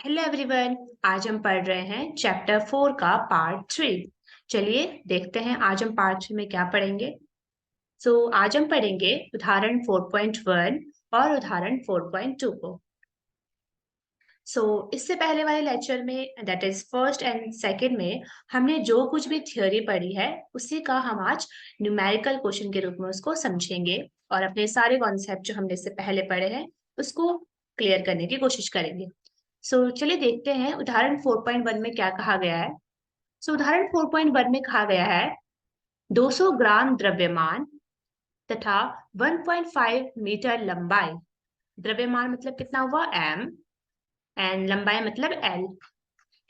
Hello everyone. आज हम पढ़ रहे हैं चैप्टर 4 का पार्ट 3। चलिए देखते हैं आज हम पार्ट 3 में क्या पढ़ेंगे। आज हम पढ़ेंगे उदाहरण 4.1 और उदाहरण 4.2 को। इससे पहले वाले लेक्चर में that is first and second में हमने जो कुछ भी थ्योरी पढ़ी है उसी का हम आज न्यूमेरिकल क्वेश्चन के रूप में उसको समझेंगे और अपने सारे कॉन्सेप्ट जो हमने इससे पहले पढ़े हैं उसको क्लियर करने की कोशिश करेंगे। चलिए देखते हैं उदाहरण 4.1 में क्या कहा गया है। उदाहरण 4.1 में कहा गया है 200 ग्राम द्रव्यमान तथा 1.5 मीटर लंबाई। द्रव्यमान मतलब कितना हुआ m, एंड लंबाई मतलब l।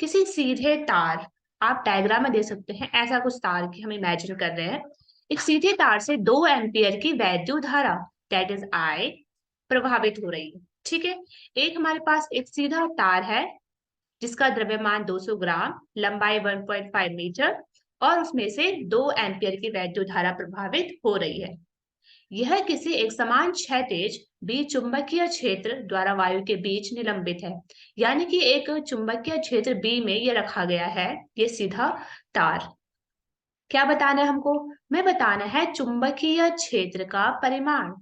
किसी सीधे तार, आप डायग्राम में दे सकते हैं ऐसा कुछ तार की हम इमेजिन कर रहे हैं। एक सीधे तार से 2 एम्पियर की वैद्युत धारा दैट इज I प्रभावित हो रही है। ठीक है, एक हमारे पास एक सीधा तार है जिसका द्रव्यमान 200 ग्राम, लंबाई 1.5 मीटर और उसमें से 2 एम्पियर की वैद्युत धारा प्रभावित हो रही है। यह किसी एक समान क्षैतिज बी चुंबकीय क्षेत्र द्वारा वायु के बीच निलंबित है। यानी कि एक चुंबकीय क्षेत्र बी में ये रखा गया है, ये सीधा तार। क्या बताना है हमको? मैं बताना है चुंबकीय क्षेत्र का परिमाण।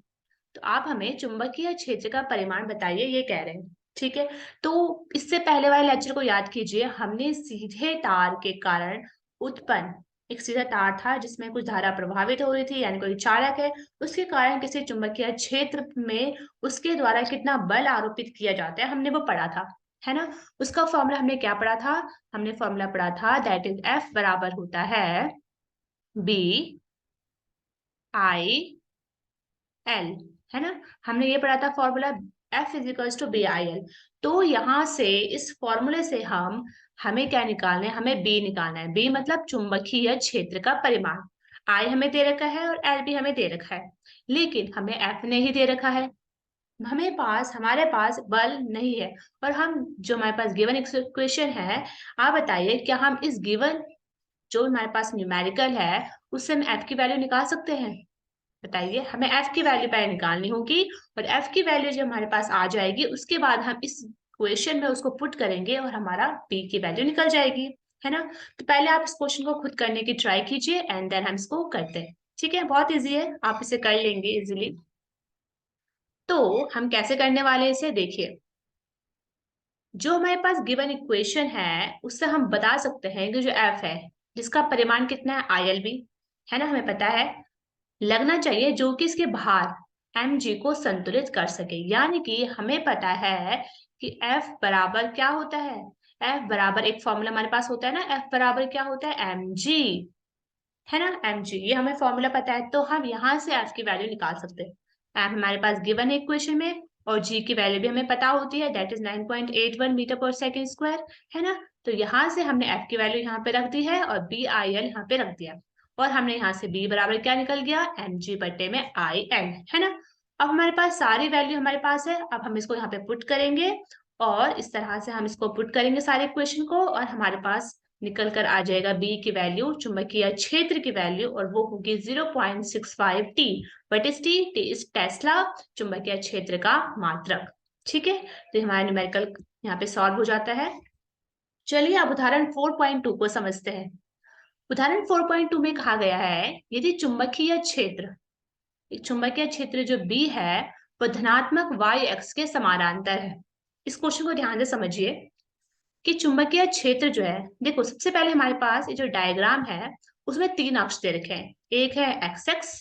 तो आप हमें चुंबकीय क्षेत्र का परिमाण बताइए, ये कह रहे हैं। ठीक है, तो इससे पहले वाले लेक्चर को याद कीजिए। हमने सीधे तार के कारण उत्पन्न, एक सीधा तार था जिसमें कुछ धारा प्रभावित हो रही थी यानी कोई चालक है, उसके कारण किसी चुंबकीय क्षेत्र में उसके द्वारा कितना बल आरोपित किया जाता है हमने वो पढ़ा था, है ना। उसका फॉर्मूला हमने क्या पढ़ा था? हमने फॉर्मूला पढ़ा था दैट इज एफ बराबर होता है बी आई एल, है ना। हमने ये पढ़ा था formula F is equals to B I L. तो यहाँ से इस फॉर्मूले से हमें क्या निकालना है? हमें बी निकालना है। बी मतलब चुंबकीय क्षेत्र का परिमाण। आई हमें दे रखा है और एल भी हमें दे रखा है, लेकिन हमें एफ नहीं दे रखा है। हमारे पास बल नहीं है और हम जो हमारे पास गिवन इक्वेशन है, आप बताइए क्या हम इस गिवन जो हमारे पास न्यूमेरिकल है उससे हम एफ की वैल्यू निकाल सकते हैं? बताइए, हमें एफ की वैल्यू पहले निकालनी होगी और एफ की वैल्यू जब हमारे पास आ जाएगी उसके बाद हम इस क्वेश्चन में उसको पुट करेंगे और हमारा बी की वैल्यू निकल जाएगी, है ना। तो पहले आप इस क्वेश्चन को खुद करने की ट्राई कीजिए एंड देन हम इसको करते हैं। ठीक है, बहुत इजी है, आप इसे कर लेंगे इजीली। तो हम कैसे करने वाले हैं इसे देखिए। जो हमारे पास गिवन इक्वेशन है उससे हम बता सकते हैं कि जो एफ है जिसका परिमाण कितना है आई एल बी, है ना, हमें पता है लगना चाहिए जो कि इसके भार mg को संतुलित कर सके। यानी कि हमें पता है कि F बराबर क्या होता है? F बराबर एक फॉर्मूला हमारे पास होता है ना, F बराबर क्या होता है? mg, है ना, mg। ये हमें फॉर्मूला पता है तो हम यहाँ से F की वैल्यू निकाल सकते हैं। F हमारे पास गिवन है इक्वेशन में और g की वैल्यू भी हमें पता होती है दैट इज 9.81 मीटर पर सेकेंड स्क्वायर, है ना। तो यहाँ से हमने F की वैल्यू यहाँ पे रख दी है और बी आई एल यहाँ पे रख दिया और हमने यहाँ से b बराबर क्या निकल गया? mg बटे में आई एल, है ना। अब हमारे पास सारी वैल्यू हमारे पास है, अब हम इसको यहाँ पे पुट करेंगे और इस तरह से हम इसको पुट करेंगे सारे इक्वेशन को और हमारे पास निकल कर आ जाएगा बी की वैल्यू, चुंबकीय क्षेत्र की वैल्यू, और वो होगी 0.65 T. What is T? T is Tesla, चुंबकीय क्षेत्र का मात्रक। ठीक है, तो हमारा न्यूमेरिकल यहाँ पे सॉल्व हो जाता है। चलिए अब उदाहरण 4.2 को समझते हैं। उदाहरण 4.2 में कहा गया है यदि चुंबकीय क्षेत्र, एक चुंबकीय क्षेत्र जो बी है वो धनात्मक वाई एक्स के समानांतर है। इस क्वेश्चन को ध्यान से समझिए कि चुंबकीय क्षेत्र जो है, देखो सबसे पहले हमारे पास ये जो डायग्राम है उसमें 3 अक्ष दे रखे हैं। एक है एक्स एक्स,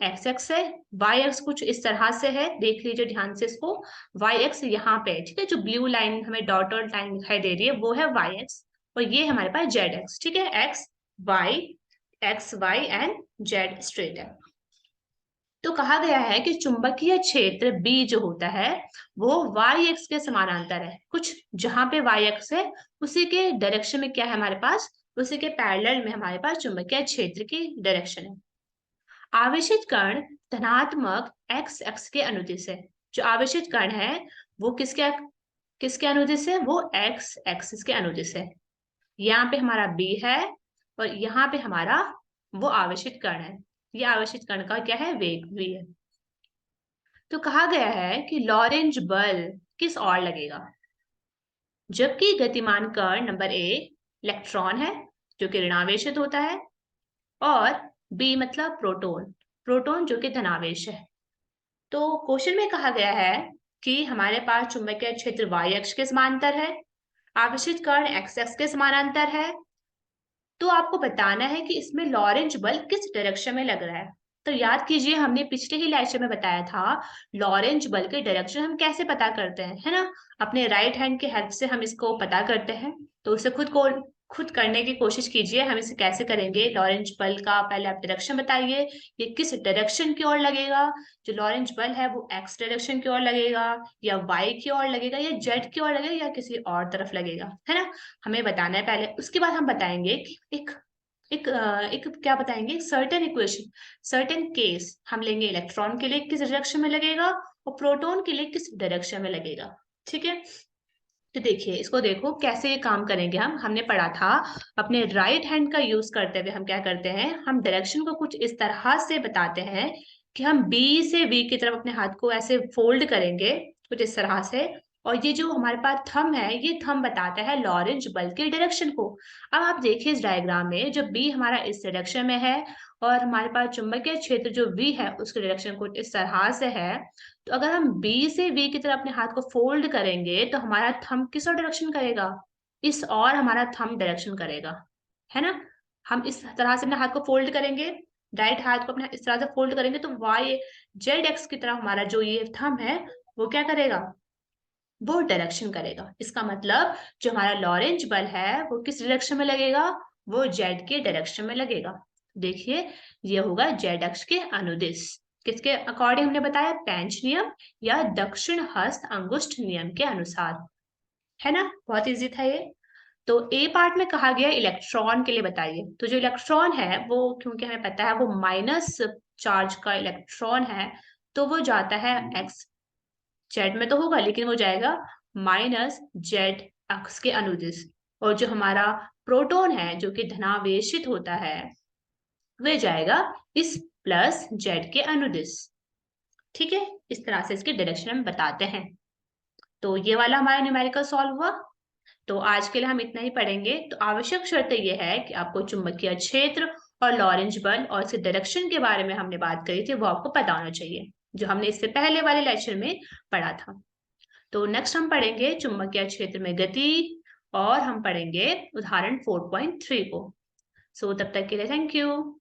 एक्स एक्स है, वाई एक्स कुछ इस तरह से है, देख लीजिए ध्यान से इसको। वाई एक्स यहाँ पे है, ठीक है, जो ब्लू लाइन हमें डॉटेड लाइन दिखाई दे रही है वो है वाई एक्स और ये हमारे पास जेड एक्स। ठीक है, X Y and Z straight है। तो कहा गया है कि चुंबकीय क्षेत्र बी जो होता है वो वाई एक्स के समानांतर है। कुछ जहां पे वाई एक्स है उसी के डायरेक्शन में क्या है हमारे पास? उसी के पैरेलल में हमारे पास चुंबकीय क्षेत्र की डायरेक्शन है। आवेशित कण धनात्मक एक्स एक्स के अनुदिश है। जो आवेशित कण है वो किसके किसके अनुदिश है? वो एक्स एक्सिस के अनुदिश है। यहाँ पे हमारा बी है और यहाँ पे हमारा वो आवेशित कण है। ये आवेशित कण का क्या है? वेग भी है। तो कहा गया है कि लॉरेंज बल किस ओर लगेगा? जबकि गतिमान कण नंबर ए इलेक्ट्रॉन है जो कि ऋणावेशित होता है, और बी मतलब प्रोटॉन, प्रोटॉन जो कि धनावेश है। तो क्वेश्चन में कहा गया है कि हमारे पास चुंबकीय क्षेत्र y अक्ष के समांतर है, आवेशित कण x अक्ष के समानांतर है। तो आपको बताना है कि इसमें लॉरेंज बल किस डायरेक्शन में लग रहा है। तो याद कीजिए, हमने पिछले ही लेक्चर में बताया था लॉरेंज बल के डायरेक्शन हम कैसे पता करते हैं, है ना। अपने राइट हैंड के हेल्प से हम इसको पता करते हैं। तो उसे खुद करने की कोशिश कीजिए। हम इसे कैसे करेंगे, लॉरेंज बल का पहले आप डायरेक्शन बताइए, ये किस डायरेक्शन की ओर लगेगा। जो लॉरेंज बल है वो एक्स डायरेक्शन की ओर लगेगा, या वाई की ओर लगेगा, या जेड की ओर लगेगा, या किसी और तरफ लगेगा, है ना। हमें बताना है पहले, उसके बाद हम बताएंगे कि एक क्या बताएंगे, सर्टेन इक्वेशन, सर्टेन केस हम लेंगे, इलेक्ट्रॉन के लिए किस डायरेक्शन में लगेगा और प्रोटॉन के लिए किस डायरेक्शन में लगेगा। ठीक है, तो देखिए इसको, देखो कैसे ये काम करेंगे। हमने पढ़ा था अपने राइट हैंड का यूज करते हुए हम क्या करते हैं, हम डायरेक्शन को कुछ इस तरह से बताते हैं कि हम बी से वी की तरफ अपने हाथ को ऐसे फोल्ड करेंगे कुछ इस तरह से, और ये जो हमारे पास थंब है, ये थंब बताता है लॉरेंज बल के डायरेक्शन को। अब आप देखिए इस डायग्राम में, जो बी हमारा इस डायरेक्शन में है और हमारे पास चुंबकीय क्षेत्र जो वी है उसके डायरेक्शन कुछ इस तरह से है। तो अगर हम बी से वी की तरफ अपने हाथ को फोल्ड करेंगे तो हमारा थंब किस ओर डायरेक्शन करेगा, इस और हमारा थंब डायरेक्शन करेगा, है ना। हम इस तरह से अपने हाथ को फोल्ड करेंगे, राइट हाथ को अपने इस तरह से फोल्ड करेंगे, तो वाई जेड एक्स की तरफ हमारा जो ये थंब है वो क्या करेगा, वो डायरेक्शन करेगा। इसका मतलब जो हमारा लॉरेंज बल है वो किस डायरेक्शन में लगेगा, वो जेड के डायरेक्शन में लगेगा। देखिए ये होगा जेड अक्ष के अनुदिश। किसके अकॉर्डिंग हमने बताया, पेंच नियम या दक्षिण हस्त अंगुष्ठ नियम के अनुसार, है ना। बहुत इजी था ये। तो ए पार्ट में कहा गया इलेक्ट्रॉन के लिए बताइए। तो जो इलेक्ट्रॉन है वो, क्योंकि हमें पता है वो माइनस चार्ज का इलेक्ट्रॉन है, तो वो जाता है एक्स, जेड में तो होगा लेकिन वो जाएगा माइनस जेड अक्ष के अनुदिश। और जो हमारा प्रोटॉन है जो कि धनावेशित होता है, वह जाएगा इस प्लस जेड के अनुदिश। ठीक है, इस तरह से इसके डायरेक्शन हम बताते हैं। तो ये वाला हमारा न्यूमेरिकल सॉल्व हुआ। तो आज के लिए हम इतना ही पढ़ेंगे। तो आवश्यक शर्त यह है कि आपको चुंबकीय क्षेत्र और लॉरेंज बल और इसके डायरेक्शन के बारे में हमने बात करी थी वो आपको पता होना चाहिए, जो हमने इससे पहले वाले लेक्चर में पढ़ा था। तो नेक्स्ट हम पढ़ेंगे चुंबकीय क्षेत्र में गति, और हम पढ़ेंगे उदाहरण 4.3 को। सो तब तक के लिए थैंक यू।